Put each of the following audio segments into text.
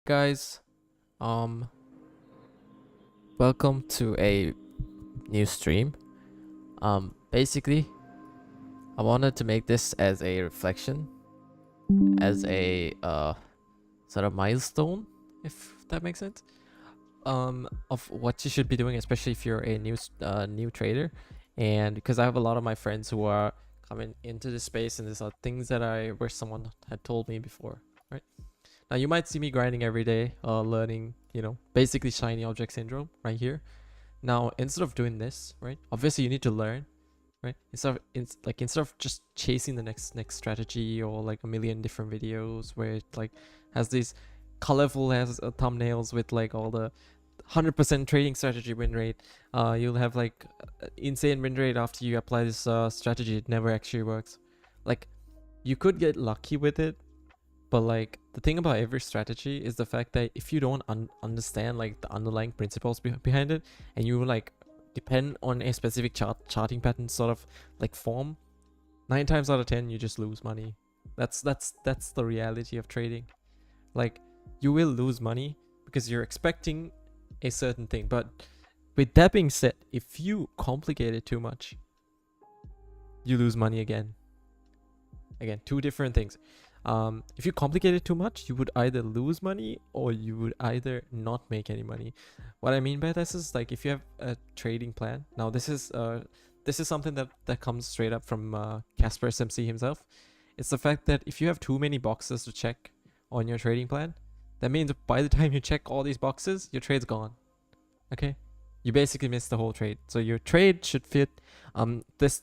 guys, um welcome to a new stream. Basically I wanted to make this as a reflection, as a sort of milestone, if that makes sense, of what you should be doing, especially if you're a new trader. And because I have a lot of my friends who are coming into this space, and these are things that I wish someone had told me before, right? Now you might see me grinding every day, learning, basically shiny object syndrome right here. Now instead of doing this, right? Obviously you need to learn, right? Instead of just chasing the next strategy, or like a million different videos where it like has these colorful thumbnails with like all the 100% trading strategy win rate. You'll have like insane win rate after you apply this strategy. It never actually works. Like, you could get lucky with it, but like the thing about every strategy is the fact that if you don't understand like the underlying principles behind it, and you like depend on a specific charting pattern sort of like form, 9 times out of 10 you just lose money. That's the reality of trading. Like, you will lose money because you're expecting a certain thing. But with that being said, if you complicate it too much, you lose money again. Two different things. If you complicate it too much, you would either lose money or you would either not make any money. What I mean by this is, like, if you have a trading plan. Now this is something that comes straight up from Casper SMC himself. It's the fact that if you have too many boxes to check on your trading plan, that means by the time you check all these boxes, your trade's gone. Okay, you basically missed the whole trade. So your trade should fit. This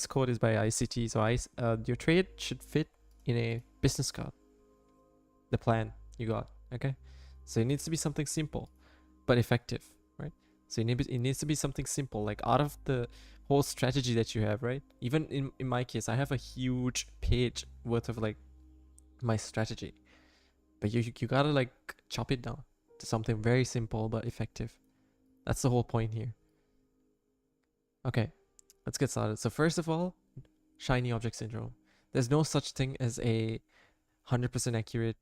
code is by ICT. So your trade should fit in a business card, the plan you got. Okay, so it needs to be something simple but effective, right? So it needs to be something simple, like out of the whole strategy that you have, right? Even in my case, I have a huge page worth of like my strategy, but you gotta like chop it down to something very simple but effective. That's the whole point here. Okay, let's get started. So first of all, shiny object syndrome. There's no such thing as a 100% accurate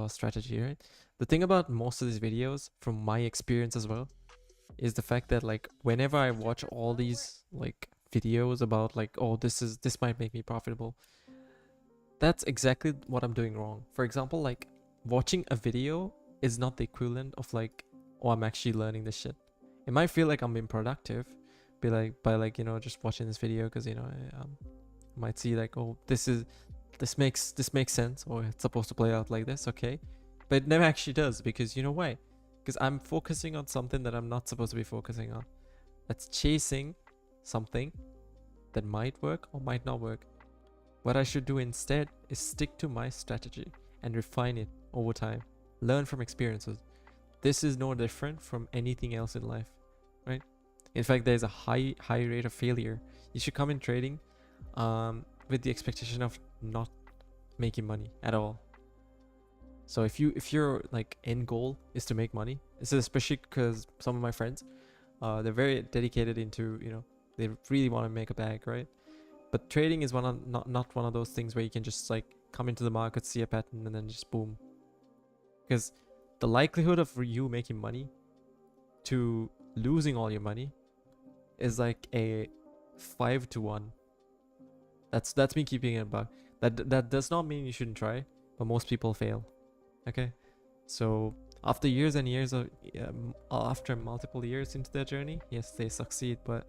strategy, right? The thing about most of these videos, from my experience as well, is the fact that like whenever I watch all these like videos about like, oh, this might make me profitable, that's exactly what I'm doing wrong. For example, like watching a video is not the equivalent of like, oh, I'm actually learning this shit. It might feel like I'm being productive, be like by like, just watching this video, because I might see like, oh, this makes sense, or it's supposed to play out like this, okay? But it never actually does, because you know why? Because I'm focusing on something that I'm not supposed to be focusing on. That's chasing something that might work or might not work. What I should do instead is stick to my strategy and refine it over time. Learn from experiences. This is no different from anything else in life, right? In fact, there's a high rate of failure. You should come in trading with the expectation of not making money at all. So if your like end goal is to make money, this is especially because some of my friends, they're very dedicated into, they really want to make a bag, right? But trading is not one of those things where you can just like come into the market, see a pattern, and then just boom. Because the likelihood of you making money to losing all your money is like a 5 to 1. That's me keeping it a buck. That does not mean you shouldn't try, but most people fail. Okay, so after years and years of after multiple years into their journey, yes, they succeed, but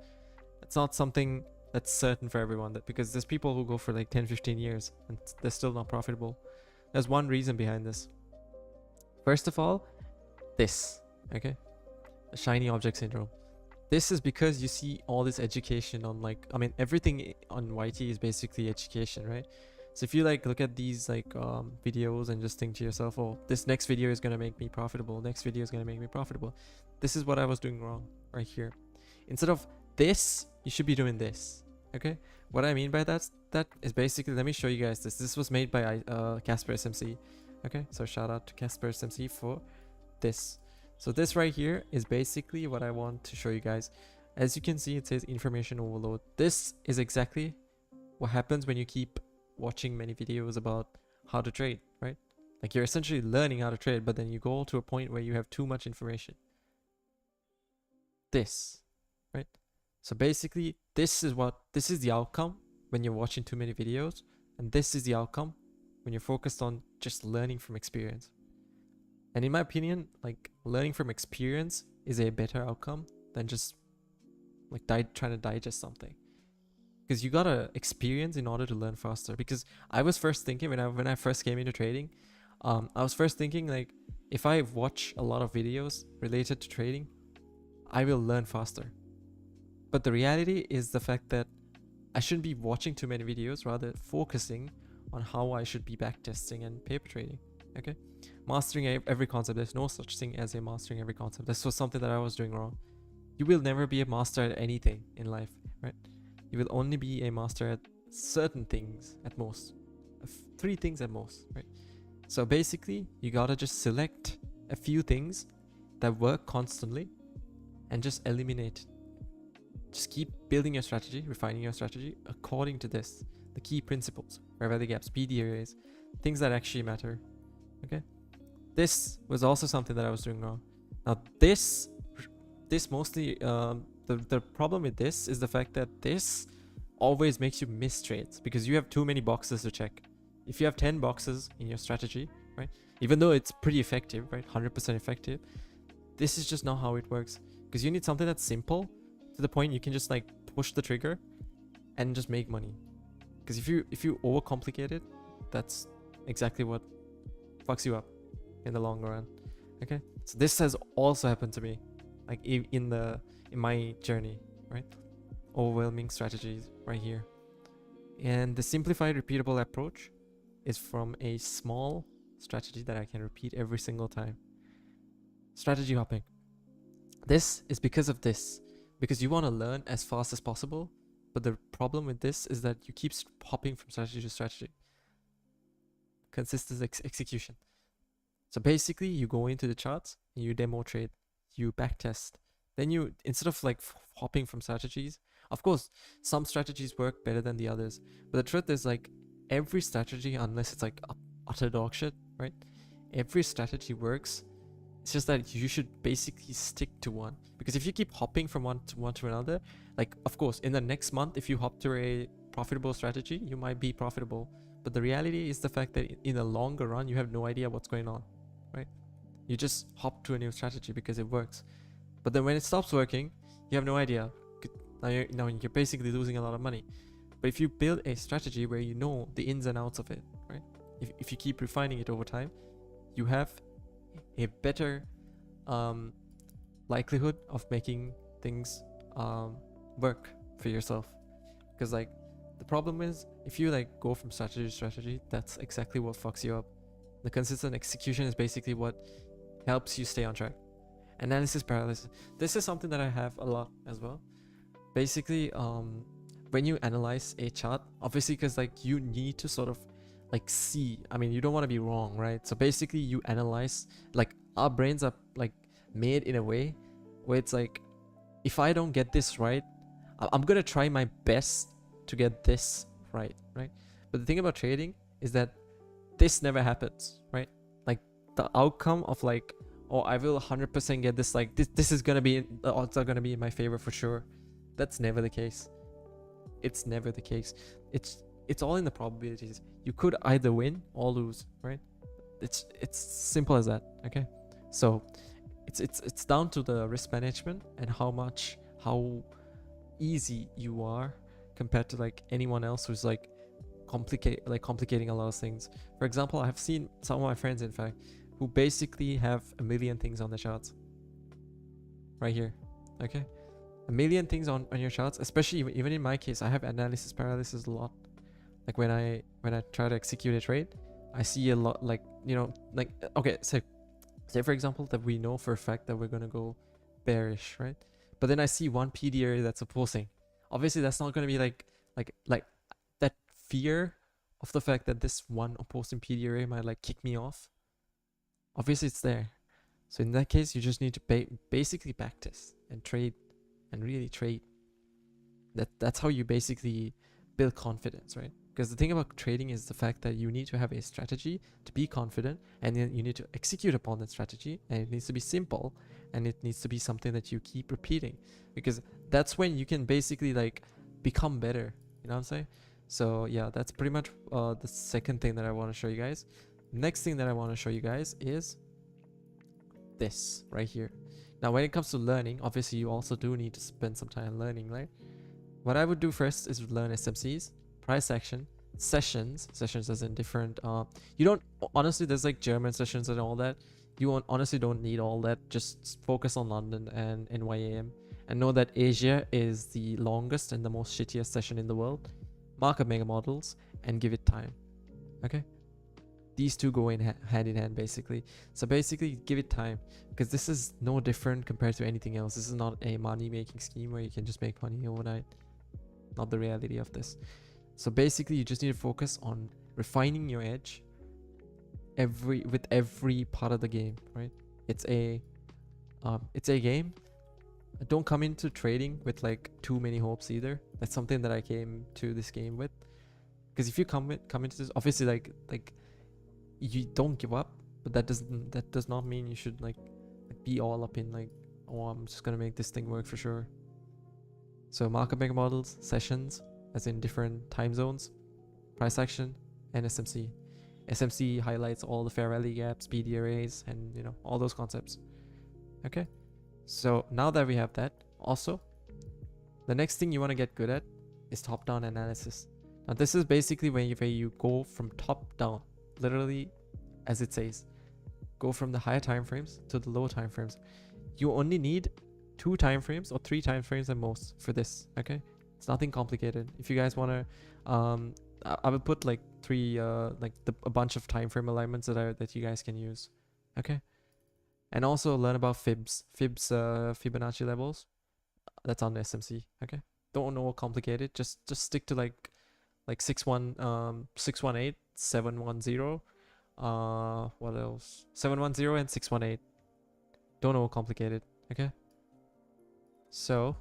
it's not something that's certain for everyone. Because there's people who go for like 10-15 years and they're still not profitable. There's one reason behind this. First of all, this, okay, the shiny object syndrome. This is because you see all this education on like, I mean, everything on YT is basically education, right? So if you like look at these like videos and just think to yourself, oh, this next video is gonna make me profitable, next video is gonna make me profitable, this is what I was doing wrong right here. Instead of this, you should be doing this. Okay, what I mean by that is basically, let me show you guys this. This was made by Casper SMC. Okay, so shout out to Casper SMC for this. So this right here is basically what I want to show you guys. As you can see, it says information overload. This is exactly what happens when you keep watching many videos about how to trade, right? Like you're essentially learning how to trade, but then you go to a point where you have too much information. This, right? So basically, this is the outcome when you're watching too many videos, and this is the outcome when you're focused on just learning from experience. And in my opinion, like learning from experience is a better outcome than just like trying to digest something. Because you gotta experience in order to learn faster. Because I was first thinking when I first came into trading, I was first thinking like if I watch a lot of videos related to trading, I will learn faster. But the reality is the fact that I shouldn't be watching too many videos, rather focusing on how I should be backtesting and paper trading. Okay, mastering every concept. There's no such thing as a mastering every concept. This was something that I was doing wrong. You will never be a master at anything in life, right? You will only be a master at certain things at most. 3 things at most, right? So basically, you gotta just select a few things that work constantly and just eliminate. Just keep building your strategy, refining your strategy according to this. The key principles, fair value gaps, PD arrays, things that actually matter. Okay? This was also something that I was doing wrong. Now this mostly, the problem with this is the fact that this always makes you miss trades because you have too many boxes to check. If you have 10 boxes in your strategy, right? Even though it's pretty effective, right? 100% effective, this is just not how it works. Because you need something that's simple to the point you can just like push the trigger and just make money. Because if you overcomplicate it, that's exactly what fucks you up in the long run. Okay, so this has also happened to me, like in my journey, right? Overwhelming strategies right here. And the simplified repeatable approach is from a small strategy that I can repeat every single time. Strategy hopping. This is because of this, because you want to learn as fast as possible, but the problem with this is that you keep hopping from strategy to strategy. Consistent execution. So basically, you go into the charts, and you demo trade, you backtest. Then you, instead of like hopping from strategies, of course, some strategies work better than the others. But the truth is like every strategy, unless it's like utter dog shit, right? Every strategy works. It's just that you should basically stick to one. Because if you keep hopping from one to another, like of course, in the next month, if you hop to a profitable strategy, you might be profitable. But the reality is the fact that in the longer run, you have no idea what's going on, right? You just hop to a new strategy because it works. But then when it stops working, you have no idea. Now you're basically losing a lot of money. But if you build a strategy where you know the ins and outs of it, right? If you keep refining it over time, you have a better likelihood of making things work for yourself. Because like the problem is if you like go from strategy to strategy, that's exactly what fucks you up. The consistent execution is basically what helps you stay on track. Analysis paralysis. This is something that I have a lot as well. Basically, when you analyze a chart, obviously because like you need to sort of like see, I mean, you don't want to be wrong, right? So basically you analyze, like our brains are like made in a way where it's like, if I don't get this right, I'm gonna try my best to get this right? But the thing about trading is that this never happens, right? Like the outcome of like, oh, I will 100% get this, like this is gonna be, the odds are gonna be in my favor for sure. That's never the case. It's never the case. It's all in the probabilities. You could either win or lose, right? It's simple as that. Okay, so it's down to the risk management and how easy you are compared to like anyone else who's like complicating a lot of things. For example, I've seen some of my friends, in fact, who basically have a million things on the charts right here. Okay, a million things on your charts, especially even in my case, I have analysis paralysis a lot. Like when I try to execute a trade, I see a lot, like, you know, like, okay, say for example that we know for a fact that we're gonna go bearish, right? But then I see one PD area that's opposing. Obviously that's not gonna be like that fear of the fact that this one opposing PD area might like kick me off. Obviously it's there. So in that case, you just need to basically backtest and trade, and really trade. That's how you basically build confidence, right? Because the thing about trading is the fact that you need to have a strategy to be confident, and then you need to execute upon that strategy, and it needs to be simple, and it needs to be something that you keep repeating, because that's when you can basically like become better. You know what I'm saying? So yeah, that's pretty much the second thing that I want to show you guys. Next thing that I want to show you guys is this right here. Now, when it comes to learning, obviously you also do need to spend some time learning, right? What I would do first is learn SMCs, price action, sessions as in different you don't honestly, there's like German sessions and all that. You honestly don't need all that. Just focus on London and NYAM, and know that Asia is the longest and the most shittiest session in the world. Mark mega models and give it time. Okay, these two go in hand in hand basically. So basically give it time, because this is no different compared to anything else. This is not a money making scheme where you can just make money overnight. Not the reality of this. So basically you just need to focus on refining your edge with every part of the game, right? It's a game. Don't come into trading with like too many hopes either. That's something that I came to this game with. Because if you come into this, obviously like you don't give up, but that does not mean you should like be all up in like, oh, I'm just gonna make this thing work for sure. So market maker models, sessions, as in different time zones, price action, and SMC. SMC highlights all the fair value gaps, PD arrays, and you know, all those concepts. Okay, so now that we have that, also the next thing you want to get good at is top-down analysis. Now this is basically where you go from top down, literally as it says, go from the higher time frames to the lower time frames. You only need 2 time frames or 3 time frames at most for this. Okay, it's nothing complicated. If you guys want to I will put like 3 a bunch of time frame alignments that you guys can use. Okay, and also learn about Fibonacci levels. That's on the SMC. Okay, don't know what complicated, just stick to like 618, 710, what else, 710 and 618. Don't know what complicated. Okay, so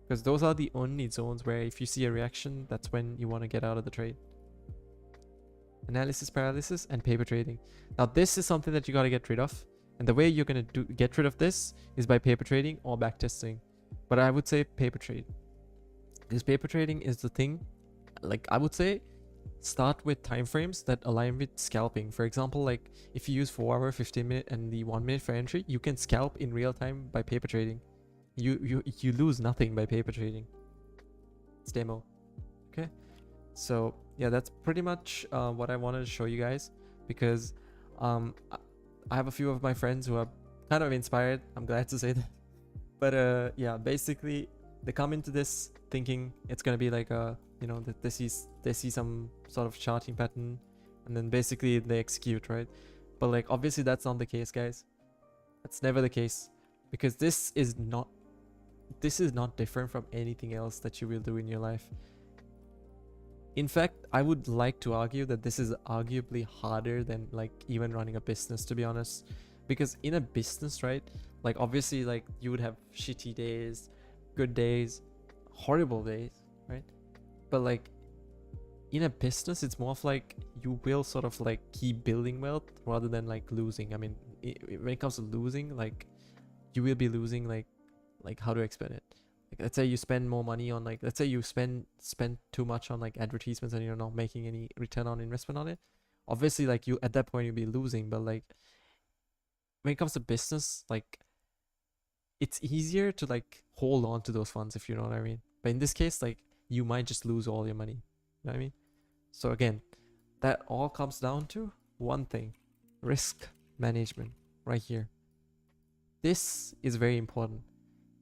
because those are the only zones where if you see a reaction, that's when you want to get out of the trade. Analysis paralysis and paper trading. Now this is something that you got to get rid of, and the way you're going to get rid of this is by paper trading or backtesting. But I would say paper trade, because paper trading is the thing. Like I would say start with time frames that align with scalping. For example, like if you use 4 hour, 15 minute and the 1 minute for entry, you can scalp in real time by paper trading. You lose nothing by paper trading. It's demo. Okay, so yeah, that's pretty much what I wanted to show you guys, because I have a few of my friends who are kind of inspired. I'm glad to say that. But yeah, basically they come into this thinking it's gonna be like a, you know, that they see some sort of charting pattern, and then basically they execute, right? But like obviously that's not the case, guys. That's never the case, because this is not different from anything else that you will do in your life. In fact, I would like to argue that this is arguably harder than like even running a business, to be honest. Because in a business, right, like obviously like you would have shitty days, good days, horrible days, right? But like in a business, it's more of like you will sort of like keep building wealth rather than like losing. I mean, when it comes to losing, like you will be losing like how to explain it? Like let's say you spend more money on, like let's say you spend too much on like advertisements and you're not making any return on investment on it. Obviously like you at that point you'll be losing. But like when it comes to business, like it's easier to like hold on to those funds, if you know what I mean. But in this case, like you might just lose all your money. You know what I mean? So again, that all comes down to one thing: risk management right here. This is very important.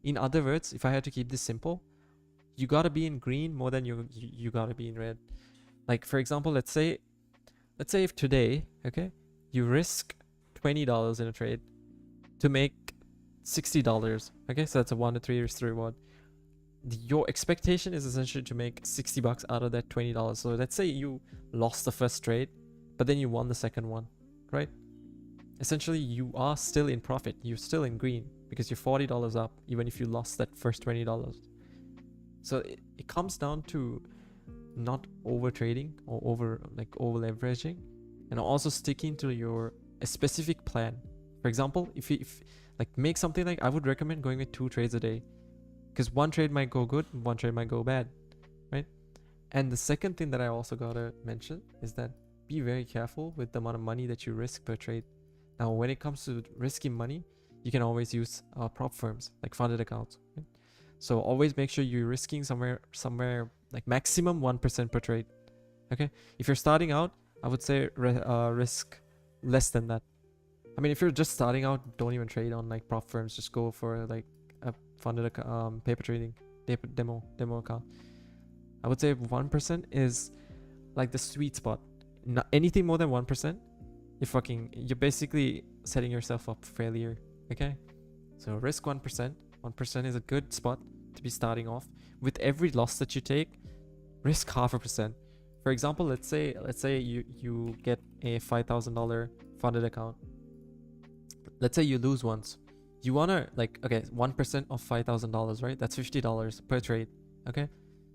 In other words, if I had to keep this simple, you gotta be in green more than you gotta be in red. Like for example, let's say if today, okay, you risk $20 in a trade to make $60. Okay, so that's a 1 to 3 risk to reward. Your expectation is essentially to make $60 out of that $20. So let's say you lost the first trade, but then you won the second one, right? Essentially, you are still in profit. You're still in green because you're $40 up, even if you lost that first $20. So it comes down to not over trading or over leveraging, and also sticking to your a specific plan. For example, if like make something like, I would recommend going with 2 trades a day, because one trade might go good, one trade might go bad, right? And the second thing that I also gotta mention is that be very careful with the amount of money that you risk per trade. Now, when it comes to risking money, you can always use prop firms like funded accounts, right? So always make sure you're risking somewhere like maximum 1% per trade. Okay, if you're starting out, I would say risk less than that. I mean, if you're just starting out, don't even trade on like prop firms. Just go for like a funded paper trading demo account. I would say 1% is like the sweet spot. Not anything more than 1%, you're basically setting yourself up for failure. Okay, so risk 1%. 1% is a good spot to be starting off. With every loss that you take, risk 0.5%. For example, let's say you get a $5,000 funded account. Let's say you lose once. You wanna like, okay, 1% of $5,000, right? That's $50 per trade. Okay,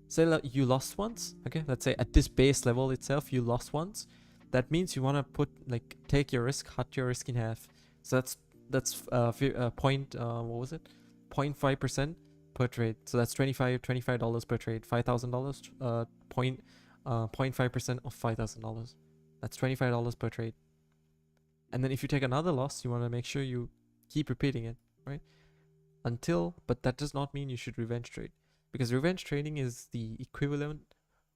say you lost once. Okay, let's say at this base level itself you lost once. That means you want to take your risk, cut your risk in half. So that's point what was it, 0.5% per trade. So that's $25 per trade. $5,000 0.5% of $5,000. That's $25 per trade. And then if you take another loss, you want to make sure you keep repeating it, right? But that does not mean you should revenge trade, because revenge trading is the equivalent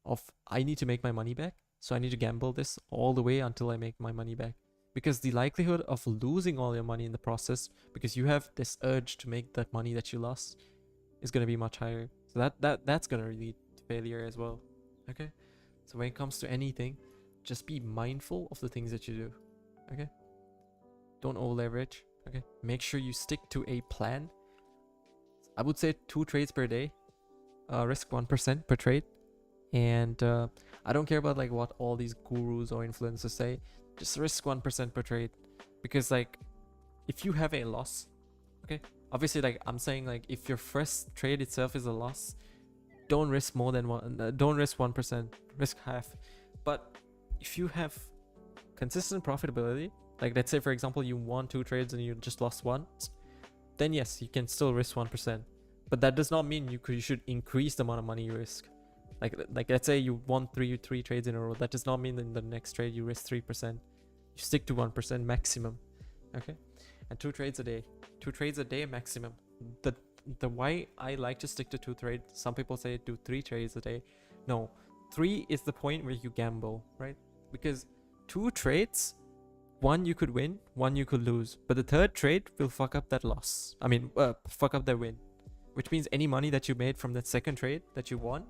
of, I need to make my money back, so I need to gamble this all the way until I make my money back. Because the likelihood of losing all your money in the process, because you have this urge to make that money that you lost, is going to be much higher. So that's going to lead to failure as well. Okay, so when it comes to anything, just be mindful of the things that you do. Okay, don't over leverage. Okay, make sure you stick to a plan. I would say 2 trades per day, risk 1% per trade. And I don't care about like what all these gurus or influencers say. Just risk 1% per trade, because like if you have a loss, okay, obviously like I'm saying, like if your first trade itself is a loss, don't risk more than don't risk 1%, risk half. But if you have consistent profitability, like let's say for example you won 2 trades and you just lost once, then yes, you can still risk 1%. But that does not mean you should increase the amount of money you risk. Like let's say you won three trades in a row. That does not mean that in the next trade you risk 3%. You stick to 1% maximum. Okay, and 2 trades a day. 2 trades a day maximum. The why I like to stick to 2 trades. Some people say do 3 trades a day. No, 3 is the point where you gamble, right? Because 2 trades, one you could win, one you could lose, but the third trade will fuck up that loss. I mean, fuck up that win, which means any money that you made from that second trade that you won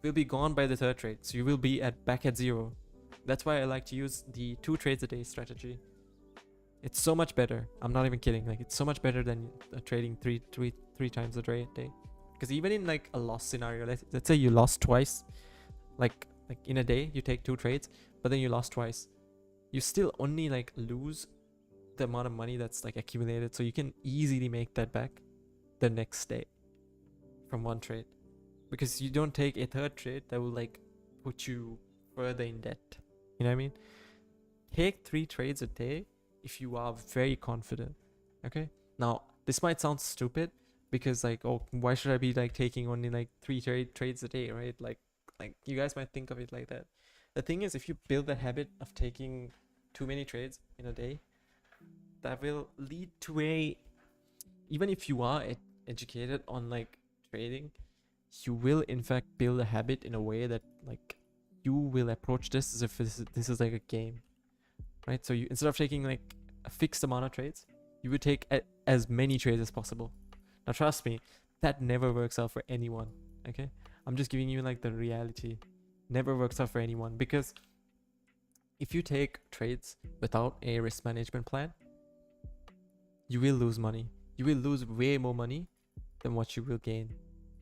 will be gone by the third trade. So you will be back at 0. That's why I like to use the 2 trades a day strategy. It's so much better. I'm not even kidding. Like it's so much better than trading three times a day. Because even in like a loss scenario, let's say you lost twice, like in a day you take 2 trades, but then you lost twice, you still only like lose the amount of money that's like accumulated. So you can easily make that back the next day from 1 trade, because you don't take a third trade that will like put you further in debt. You know what I mean? Take 3 trades a day if you are very confident. Okay, now this might sound stupid, because like, oh, why should I be like taking only like 3 trades a day, right? Like you guys might think of it like that. The thing is, if you build the habit of taking too many trades in a day, that will lead to even if you are educated on like trading, you will in fact build a habit in a way that like you will approach this as if this is like a game, right? So you, instead of taking like a fixed amount of trades, you would take as many trades as possible. Now trust me, that never works out for anyone. Okay, I'm just giving you like the reality. Never works out for anyone, because if you take trades without a risk management plan, you will lose money. You will lose way more money than what you will gain.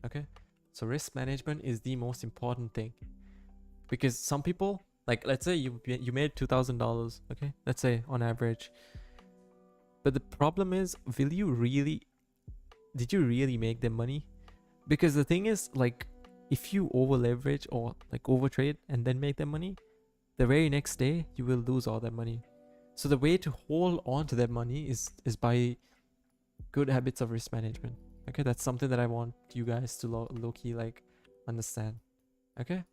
Okay, so risk management is the most important thing, because some people, like let's say you made $2,000, okay, let's say on average, but the problem is, did you really make the money? Because the thing is, like if you over leverage or like over trade and then make that money, the very next day you will lose all that money. So the way to hold on to that money is by good habits of risk management. Okay, that's something that I want you guys to low-key like understand. Okay,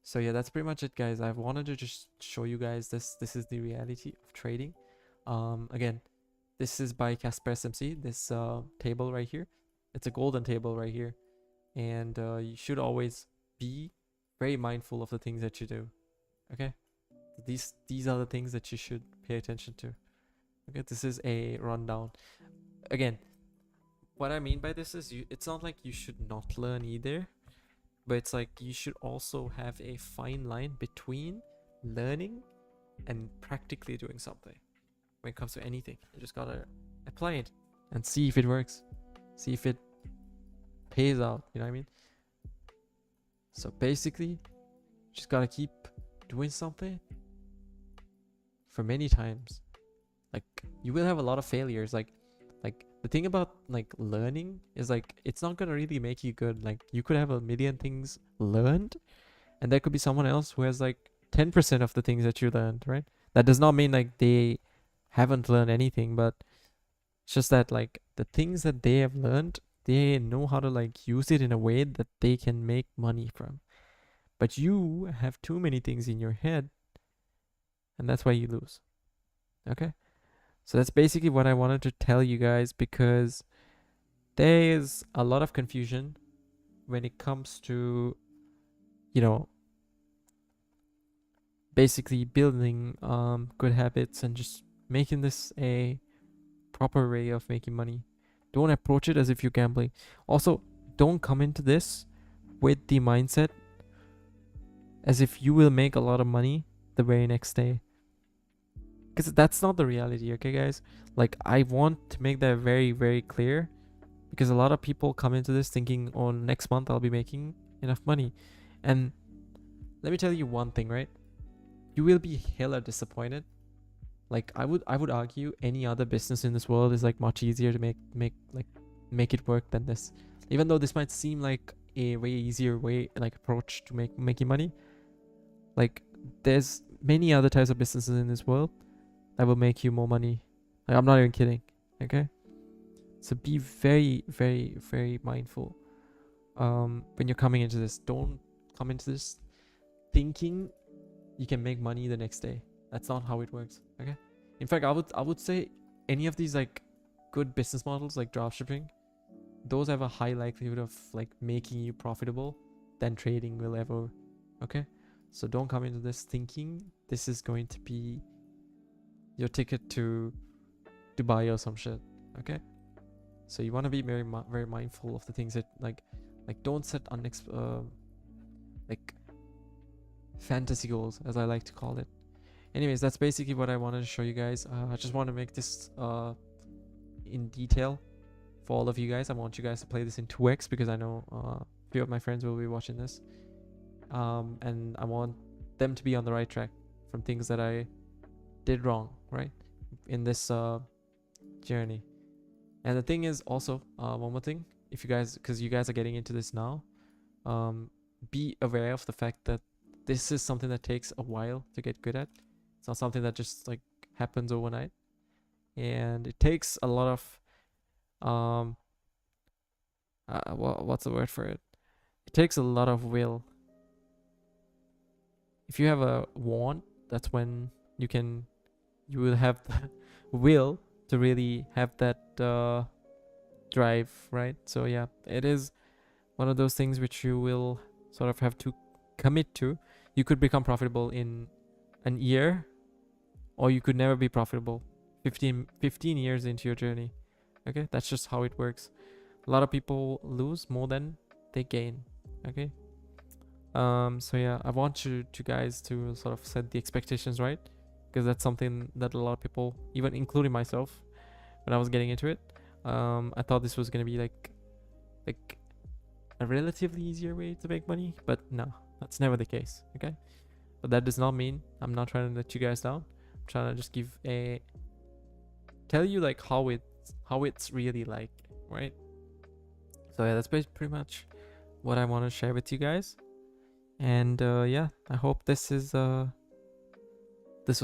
so yeah, that's pretty much it, guys. I wanted to just show you guys this is the reality of trading. Again, this is by Casper SMC, this table right here. It's a golden table right here, and you should always be very mindful of the things that you do. Okay, these are the things that you should pay attention to. Okay, this is a rundown. Again, what I mean by this is it's not like you should not learn either, but it's like you should also have a fine line between learning and practically doing something. When it comes to anything, you just gotta apply it and see if it works, see if it pays out, you know what I mean? So basically, just gotta keep doing something for many times. Like, you will have a lot of failures. Like the thing about like learning is like it's not gonna really make you good. Like, you could have a million things learned, and there could be someone else who has like 10% of the things that you learned, right? That does not mean like they haven't learned anything, but it's just that like the things that they have learned, they know how to like use it in a way that they can make money from. But you have too many things in your head, and that's why you lose. Okay, so that's basically what I wanted to tell you guys, because there's a lot of confusion when it comes to, you know, basically building good habits and just making this a proper way of making money. Don't approach it as if you're gambling. Also, don't come into this with the mindset as if you will make a lot of money the very next day, because that's not the reality. Okay, guys, like I want to make that very, very clear, because a lot of people come into this thinking, oh, next month I'll be making enough money. And let me tell you one thing, right? You will be hella disappointed. Like I would argue any other business in this world is like much easier to make it work than this. Even though this might seem like a way easier way, like approach to making money, like there's many other types of businesses in this world that will make you more money. Like, I'm not even kidding. Okay, so be very, very, very mindful when you're coming into this. Don't come into this thinking you can make money the next day. That's not how it works. Okay, in fact, I would say any of these like good business models like dropshipping, those have a high likelihood of like making you profitable than trading will ever. Okay, so don't come into this thinking this is going to be your ticket to Dubai or some shit. Okay, so you want to be very very mindful of the things that like don't set like fantasy goals, as I like to call it. Anyways, that's basically what I wanted to show you guys. I just want to make this in detail for all of you guys. I want you guys to play this in 2x, because I know a few of my friends will be watching this, and I want them to be on the right track from things that I did wrong, right, in this journey. And the thing is also, one more thing, if you guys, because you guys are getting into this now, be aware of the fact that this is something that takes a while to get good at. It's not something that just like happens overnight, and it takes a lot of what's the word for it? It takes a lot of will. If you have a want, that's when you will have the will to really have that drive, right? So yeah, it is one of those things which you will sort of have to commit to. You could become profitable in an year, or you could never be profitable 15 years into your journey. Okay, that's just how it works. A lot of people lose more than they gain. Okay, so yeah, I want you guys to sort of set the expectations right, because that's something that a lot of people, even including myself, when I was getting into it, I thought this was gonna be like a relatively easier way to make money, but no, that's never the case. Okay, but that does not mean I'm not trying to let you guys down. I'm trying to just tell you like how it's really like, right? So yeah, that's pretty much what I want to share with you guys. And yeah, I hope this was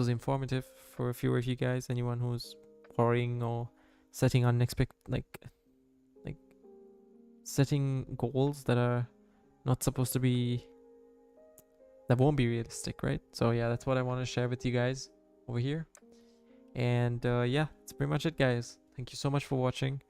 informative for a few of you guys. Anyone who's worrying or setting unexpected, like setting goals that are not supposed to be, that won't be realistic, right? So yeah, that's what I want to share with you guys over here. And yeah, that's pretty much it, guys. Thank you so much for watching.